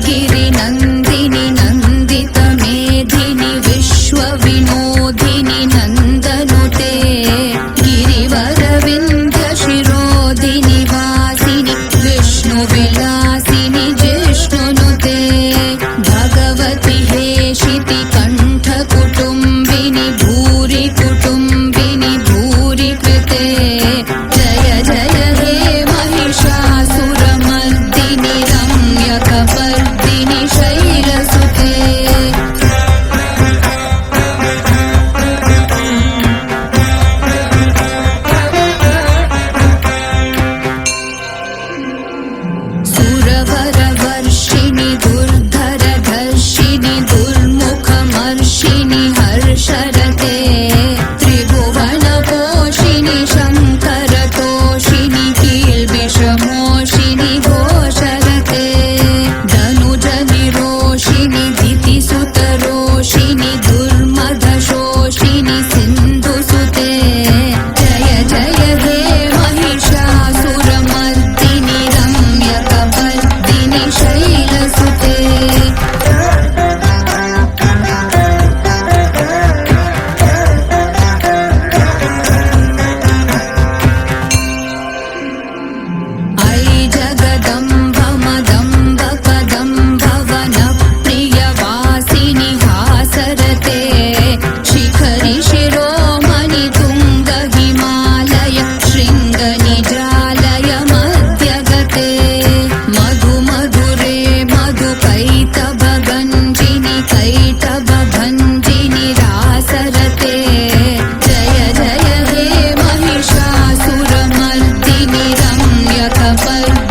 गिरिनन्दिनि नन्दितमेधिनि विश्वविनोदिनि नन्दनुते गिरिवरविन्ध्यशिरोधिनि वासिनि विष्णुविलासिनि जिष्णुनुते भगवति हेशिति कण्ठकुटुम्बिनि भूरि कुटुम्बिनि भूरि कृते जय जय हे महिषासुरमर्दिनि रम्यकपर्दिनि शैलसुते सुरवरवर्षिणि दुर्धरधर्षिणि दुर्मुखमर्षिणि हर्षरते त्रिभुवनपोषिणि शङ्करतोषिणि कील्बिषमोषिणि घोषरते धनुजनिरोषिणि दितिसुतरोषिणि दुर्मदशोषिणि सिन्धुसुते जय जय हे महिषासुरमर्दिनि रम्यकपर्दिनि शैलसुते ऐ जगदम्ब मदम्ब कदम्ब वनप्रियवासिनि हासरते शिखरि शिरोमणि तुङ्ग हिमालय शृङ्गनिजालय मध्यगते मधुमधुरे मधुकैटभगञ्जिनि कैटभभञ्जिनि रासरते जय जय हे महिषासुरमर्दिनि रम्यकपर्दिनि